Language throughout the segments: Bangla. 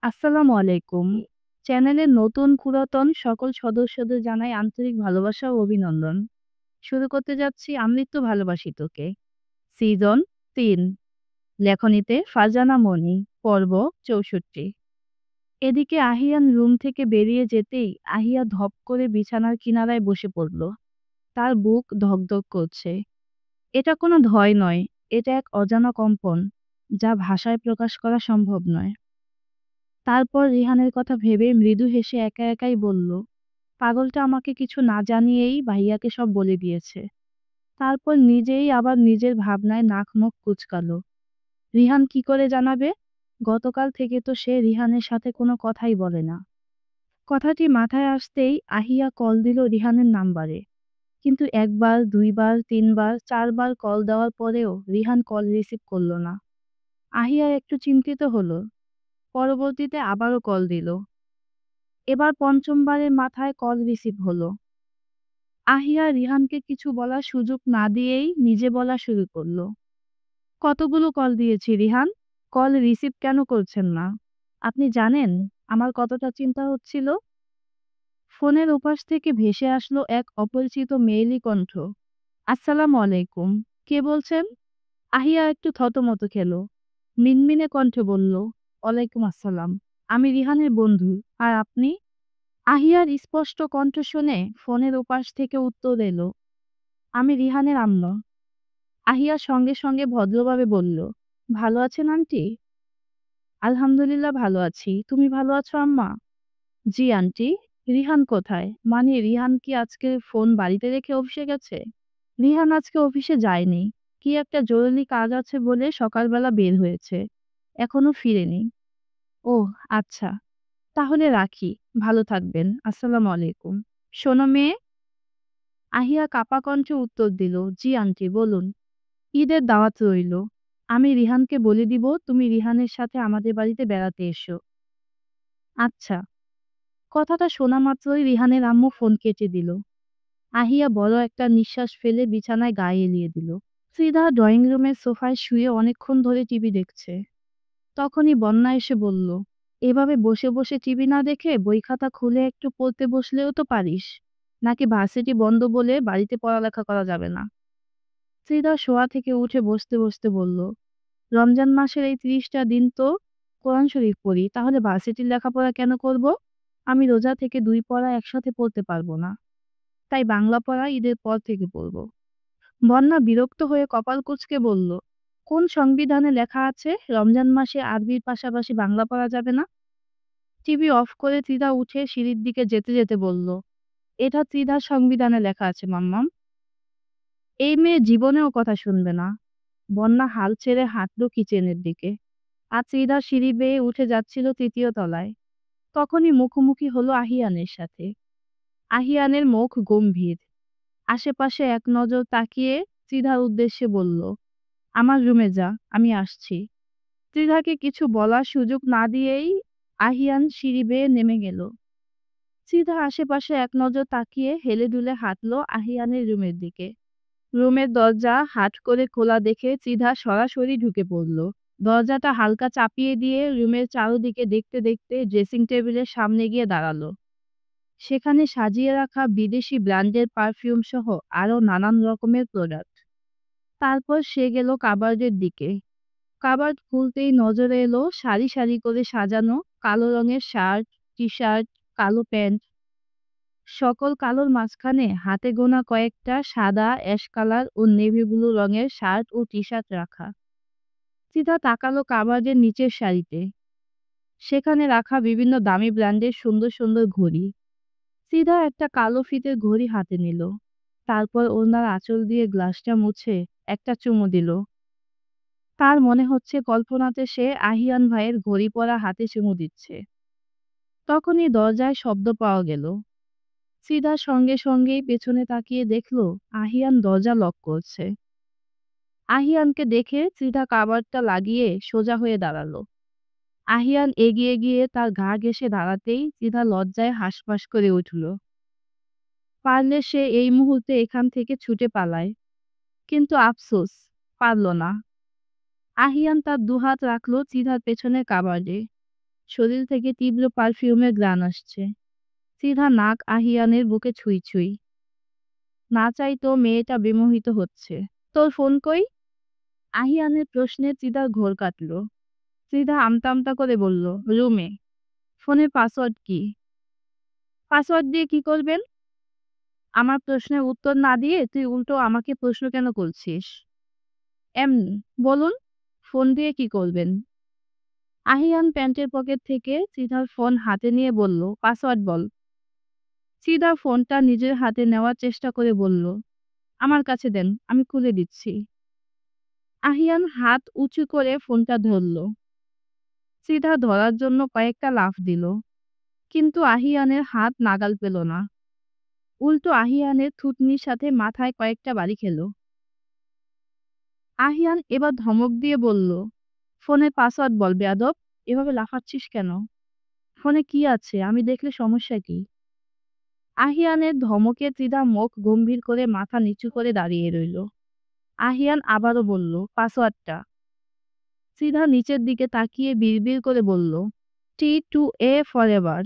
আসসালামু আলাইকুম। চ্যানেলের নতুন পুরাতন সকল সদস্যদের জানাই আন্তরিক ভালোবাসা ও অভিনন্দন। শুরু করতে যাচ্ছি আমৃত্যু ভালোবাসি তোকে। সিজন ৩। লেখনীতে ফারজানা মনি। পর্ব ৬৪। এদিকে আহিয়ান রুম থেকে বেরিয়ে যেতেই আহিয়া ধপ করে বিছানার কিনারায় বসে পড়ল। তার বুক ধকধক করছে। এটা কোনো ভয় নয়, এটা এক অজানা কম্পন, যা ভাষায় প্রকাশ করা সম্ভব নয়। তারপর রিহানের কথা ভেবে মৃদু হেসে একা একাই বলল, পাগলটা আমাকে কিছু না জানিয়েই ভাইয়াকে সব বলে দিয়েছে। তারপর নিজেই আবার নিজের ভাবনায় নাক মুখ কুঁচকালো। রিহান কি করে জানাবে? গতকাল থেকে তো সে রিহানের সাথে কোনো কথাই বলে না। কথাটি মাথায় আসতেই আহিয়া কল দিল রিহানের নাম্বারে। কিন্তু একবার, দুইবার, তিনবার, চারবার কল দেওয়ার পরেও রিহান কল রিসিভ করল না। আহিয়া একটু চিন্তিত হলো। পরবর্তীতে আবারও কল দিল। এবার পঞ্চমবারের মাথায় কল রিসিভ হলো। আহিয়া রিহানকে কিছু বলার সুযোগ না দিয়েই নিজে বলা শুরু করলো। কতগুলো কল দিয়েছি রিহান, কল রিসিভ কেন করছেন না? আপনি জানেন আমার কতটা চিন্তা হচ্ছিল? ফোনের ওপাশ থেকে ভেসে আসলো এক অপরিচিত মেয়েলি কণ্ঠ। আসসালামু আলাইকুম। কে বলছেন? আহিয়া একটু থতমত খেল। মিনমিনে কণ্ঠে বলল, ওয়ালাইকুম আসসালাম। আমি রিহানের বন্ধু। আর আপনি? আহিয়ার স্পষ্ট কণ্ঠ শুনে ফোনের ওপাশ থেকে উত্তর এলো, আমি রিহানের আম্মু। আহিয়া সঙ্গে সঙ্গে ভদ্রভাবে বলল, ভালো আছেন আন্টি? আলহামদুলিল্লাহ ভালো আছি। তুমি ভালো আছো আম্মা? জি আন্টি। রিহান কোথায়? মানে রিহান কি আজকে ফোন বাড়িতে রেখে অফিসে গেছে? রিহান আজকে অফিসে যায়নি। কি একটা জরুরি কাজ আছে বলে সকালবেলা বের হয়েছে। এখনো ফিরেনি। ওহ, আচ্ছা। তাহলে রাখি। ভালো থাকবেন। আসসালামু আলাইকুম। শোনো মেয়ে। আহিয়া কাঁপা কণ্ঠে উত্তর দিল, জি আন্টি বলুন। ঈদের দাওয়াত রইল। আমি রিহানকে বলে দিব তুমি রিহানের সাথে আমাদের বাড়িতে বেড়াতে এসো। আচ্ছা। কথাটা শোনা মাত্রই রিহানের আম্মু ফোন কেটে দিল। আহিয়া বড় একটা নিঃশ্বাস ফেলে বিছানায় গায়ে এলিয়ে দিল। ফ্রিদা ড্রয়িং রুমের সোফায় শুয়ে অনেকক্ষণ ধরে টিভি দেখছে। তখনই বন্যা এসে বলল, এভাবে বসে বসে টিভি না দেখে বই খাতা খুলে একটু পড়তে বসলেও তো পারিস। নাকি ভার্সিটি বন্ধ বলে বাড়িতে পড়ালেখা করা যাবে না? ফ্রিদা শোয়া থেকে উঠে বসতে বসতে বলল, রমজান মাসের এই ৩০টা দিন তো কোরআন শরীফ পড়ি, তাহলে ভার্সিটির লেখাপড়া কেন করব? আমি রোজা থেকে ২ পড়া একসাথে পড়তে পারবো না। তাই বাংলা পড়া ঈদের পর থেকে পড়ব। বন্যা বিরক্ত হয়ে কপাল কুঁচকে বলল, কোন সংবিধানে লেখা আছে রমজান মাসে আরবির পাশাপাশি বাংলা পড়া যাবে না? টিভি অফ করে ত্রিধা উঠে সিঁড়ির দিকে যেতে যেতে বলল, এটা ত্রিধার সংবিধানে লেখা আছে মাম্মাম। এই মেয়ে জীবনেও কথা শুনবে না। বন্যা হাল ছেড়ে হাঁটল কিচেনের দিকে। আর ত্রিধা সিঁড়ি বেয়ে উঠে যাচ্ছিল ৩য় তলায়। তখনই মুখোমুখি হলো আহিয়ানের সাথে। আহিয়ানের মুখ গম্ভীর। আশেপাশে এক নজর তাকিয়ে ত্রিধার উদ্দেশ্যে বলল, আমার রুমে যা, আমি আসছি। ত্রিধাকে কিছু বলার সুযোগ না দিয়েই আহিয়ান সিঁড়ি বেয়ে নেমে গেল। ত্রিধা আশেপাশে এক নজর তাকিয়ে হেলে দুলে হাঁটলো আহিয়ানের রুমের দিকে। রুমের দরজা হাট করে খোলা দেখে ত্রিধা সরাসরি ঢুকে পড়ল। দরজাটা হালকা চাপিয়ে দিয়ে রুমের চারদিকে দেখতে দেখতে ড্রেসিং টেবিলের সামনে গিয়ে দাঁড়ালো। সেখানে সাজিয়ে রাখা বিদেশি ব্র্যান্ডের পারফিউম সহ আরো নানান রকমের প্রোডাক্ট। তারপর সে গেল কাবার্ডের দিকে। কাবার্ড খুলতেই নজরে এলো সারি সারি করে সাজানো কালো রঙের শার্ট, টি-শার্ট, কালো প্যান্ট। সকল কালোর মাঝখানে হাতে গোনা কয়েকটা সাদা, অ্যাশ কালার ও নেভি ব্লু রঙের শার্ট ও টি-শার্ট রাখা। চিতা তাকালো কাবার্ডের নিচের সারিতে। সেখানে রাখা বিভিন্ন দামি ব্র্যান্ডের সুন্দর সুন্দর ঘড়ি। সিধা একটা কালো ফিতের ঘড়ি হাতে নিল। তারপর ওনার আঁচল দিয়ে গ্লাসটা মুছে একটা চুমু দিল। তার মনে হচ্ছে কল্পনাতে সে আহিয়ান ভাইয়ের ঘড়ি পরা হাতে চুমু দিচ্ছে। তখনই দরজায় শব্দ পাওয়া গেল। সিধা সঙ্গে সঙ্গেই পেছনে তাকিয়ে দেখল আহিয়ান দরজা লক করছে। আহিয়ানকে দেখে সিধা কাবারটা লাগিয়ে সোজা হয়ে দাঁড়ালো। আহিয়ান এগিয়ে গিয়ে তার ঘা ঘেঁষে দাঁড়াতেই সিধা লজ্জায় হাঁসফাঁস করে উঠল। পারলে সে এই মুহূর্তে এখান থেকে ছুটে পালায়, কিন্তু আফসোস, পারল না। আহিয়ান তার দুহাত রাখল সিধার পেছনের কাবার্ডে। শরীর থেকে তীব্র পারফিউমের ঘ্রাণ আসছে। সিধা নাক আহিয়ানের বুকে ছুঁই ছুঁই। না চাইতেও মেয়েটা বিমোহিত হচ্ছে। তোর ফোন কই? আহিয়ানের প্রশ্নে চিদার ঘোর কাটল। চিদা আমতা আমতা করে বলল, রুমে। ফোনের পাসওয়ার্ড কি? পাসওয়ার্ড দিয়ে কি করবেন? আমার প্রশ্নের উত্তর না দিয়ে তুই উল্টো আমাকে প্রশ্ন কেন করছিস? এমনি। বলুন, ফোন দিয়ে কি করবেন? আহিয়ান প্যান্টের পকেট থেকে চিদার ফোন হাতে নিয়ে বলল, পাসওয়ার্ড বল। চিদা ফোনটা নিজের হাতে নেওয়ার চেষ্টা করে বলল, আমার কাছে দেন, আমি খুলে দিচ্ছি। আহিয়ান হাত উঁচু করে ফোনটা ধরল। চিদা ধরার জন্য কয়েকটা লাফ দিল, কিন্তু আহিয়ানের হাত নাগাল পেল না। উল্টো আহিয়ানের থুতনির সাথে মাথায় কয়েকটা বাড়ি খেল। আহিয়ান এবার ধমক দিয়ে বলল, ফোনের পাসওয়ার্ড বল বেয়াদব। এভাবে লাফাচ্ছিস কেন? ফোনে কি আছে আমি দেখলে সমস্যা কি? আহিয়ানের ধমকে চিদা মুখ গম্ভীর করে মাথা নিচু করে দাঁড়িয়ে রইল। আহিয়ান আবারও বলল, পাসওয়ার্ডটা। চিদা নিচের দিকে তাকিয়ে বিড়বিড় করে বলল, T2A ফরএভার।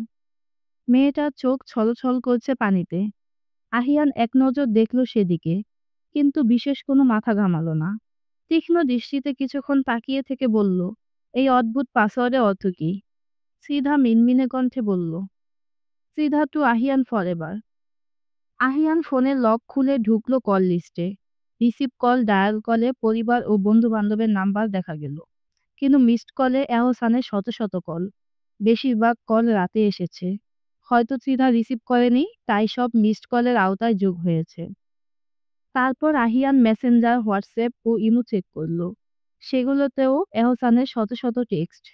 মেয়েটার চোখ ছলছল করছে পানিতে। আহিয়ান এক নজর দেখল সেদিকে, কিন্তু বিশেষ কোনো মাথা ঘামালো না। তীক্ষ্ণ দৃষ্টিতে কিছুক্ষণ তাকিয়ে থেকে বলল, এই অদ্ভুত পাসওয়ার্ডের অর্থ কি? সিধা মিনমিনে কণ্ঠে বলল, সিধা টু আহিয়ান ফরএভার। আহিয়ান ফোনের লক খুলে ঢুকলো কল লিস্টে। রিসিভ কল, ডায়াল কলে পরিবার ও বন্ধু বান্ধবের নাম্বার দেখা গেল, কিন্তু মিসড কলে এহসানের শত শত কল। বেশিরভাগ কল রাতে এসেছে। হয়তো সিধা রিসিভ করেনি, তাই সব মিসড কলের আওতায় যোগ হয়েছে। তারপর আহিয়ান মেসেঞ্জার, হোয়াটসঅ্যাপ ও ইমো চেক করল। সেগুলোতেও এহসানের শত শত টেক্সট।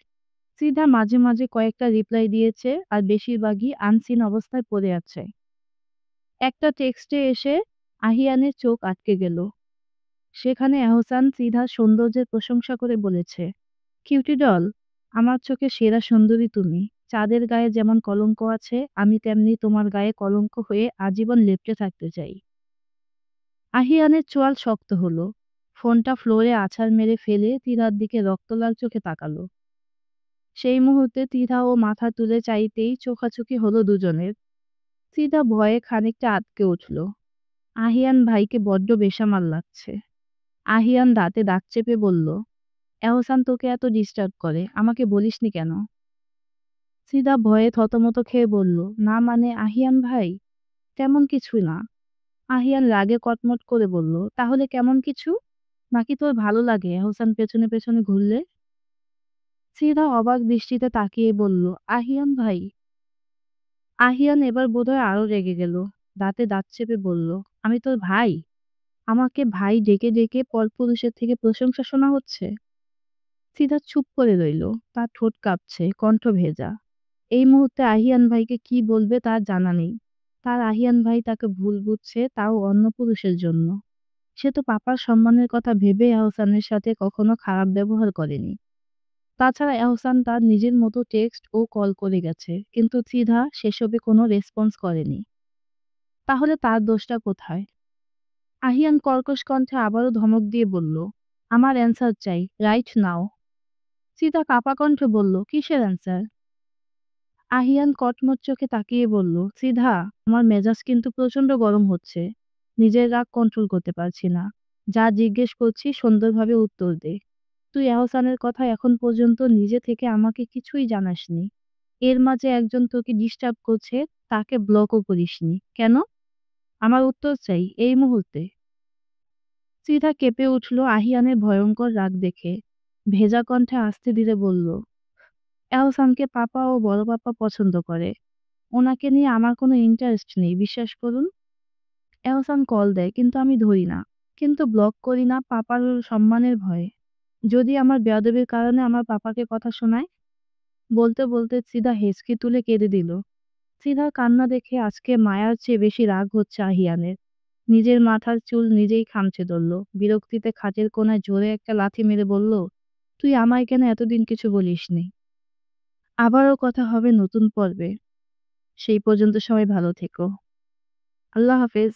সিধা মাঝে মাঝে কয়েকটা রিপ্লাই দিয়েছে, আর বেশিরভাগই আনসিন অবস্থায় পড়ে আছে। একটা টেক্সটে এসে আহিয়ানের চোখ আটকে গেল। সেখানে এহসান সিধার সৌন্দর্যের প্রশংসা করে বলেছে, কিউটি ডল, আমার চোখে সেরা সুন্দরী তুমি। চাঁদের গায়ে যেমন কলঙ্ক আছে, আমি তেমনি তোমার গায়ে কলঙ্ক হয়ে আজীবন লেপ্টে থাকতে চাই। আহিয়ানের চোয়াল শক্ত হলো। ফোনটা ফ্লোরে আছাড় মেরে ফেলে তিধার দিকে রক্তলাল চোখে তাকালো। সেই মুহূর্তে তিধা ও মাথা তুলে চাইতেই চোখাচোখি হলো দুজনের। তিধা ভয়ে খানিকটা আটকে উঠল। আহিয়ান ভাইকে বড্ড বেসামাল লাগছে। আহিয়ান দাঁতে দাঁত চেপে বলল, এহসান তোকে এত ডিস্টার্ব করে, আমাকে বলিসনি কেন? সিদা ভয়ে থতমত খেয়ে বলল, না মানে আহিয়ান ভাই, তেমন কিছু না। আহিয়ান রাগে কটমট করে বলল, তাহলে কেমন কিছু? নাকি তোর ভালো লাগে এহসান পেছনে পেছনে ঘুরলে? সিদা অবাক দৃষ্টিতে তাকিয়ে বলল, আহিয়ান ভাই। আহিয়ান এবার বোধহয় আরো রেগে গেল। দাঁতে দাঁত চেপে বলল, আমি তোর ভাই? আমাকে ভাই ডেকে ডেকে পরপুরুষের থেকে প্রশংসা শোনা হচ্ছে? সিদা চুপ করে রইল। তার ঠোঁট কাঁপছে, কণ্ঠ ভেজা। এই মুহূর্তে আহিয়ান ভাইকে কি বলবে তার জানা নেই। তার আহিয়ান ভাই তাকে ভুল বুঝছে, তাও অন্য পুরুষের জন্য। সে তো পাপার সম্মানের কথা ভেবে এহসানের সাথে কখনো খারাপ ব্যবহার করেনি। তাছাড়া এহসান তার নিজের মতো টেক্সট ও কল করে গেছে, কিন্তু সিধা সেসবে কোনো রেসপন্স করেনি। তাহলে তার দোষটা কোথায়? আহিয়ান কর্কশ কণ্ঠে আবারও ধমক দিয়ে বলল, আমার অ্যান্সার চাই, রাইট নাও। সিধা কাঁপা কণ্ঠে বলল, কিসের অ্যান্সার? আহিয়ান কটমট চোখে তাকিয়ে বলল, সিধা, আমার মেজাজ কিন্তু প্রচন্ড গরম হচ্ছে। নিজের রাগ কন্ট্রোল করতে পারছি না। যা জিজ্ঞেস করছি সুন্দরভাবে উত্তর দে। তুই এহসানের কথা এখন পর্যন্ত নিজে থেকে আমাকে কিছুই জানাসনি। এর মাঝে একজন তোকে ডিস্টার্ব করছে, তাকে ব্লকও করিসনি কেন? আমার উত্তর চাই, এই মুহূর্তে। সিধা কেঁপে উঠল আহিয়ানের ভয়ঙ্কর রাগ দেখে। ভেজা কণ্ঠে আস্তে ধীরে বলল, এহসানকে পাপা ও বড় পাপা পছন্দ করে। ওনাকে নিয়ে আমার কোনো ইন্টারেস্ট নেই, বিশ্বাস করুন। এহসান কল দেয়, কিন্তু আমি ধরি না। কিন্তু ব্লক করি না পাপার সম্মানের ভয়ে। যদি আমার বেয়াদবির কারণে আমার পাপাকে কথা শোনায়? বলতে বলতে সিধা হেঁচকি তুলে কেঁদে দিল। সিধার কান্না দেখে আজকে মায়ার চেয়ে বেশি রাগ হচ্ছে আহিয়ানের। নিজের মাথার চুল নিজেই খামচে ধরল। বিরক্তিতে খাটের কোণায় জোরে একটা লাথি মেরে বলল, তুই আমায় কেন এতদিন কিছু বলিসনি? আবারও কথা হবে নতুন পর্বে। সেই পর্যন্ত সবাই ভালো থেকো। আল্লাহ হাফেজ।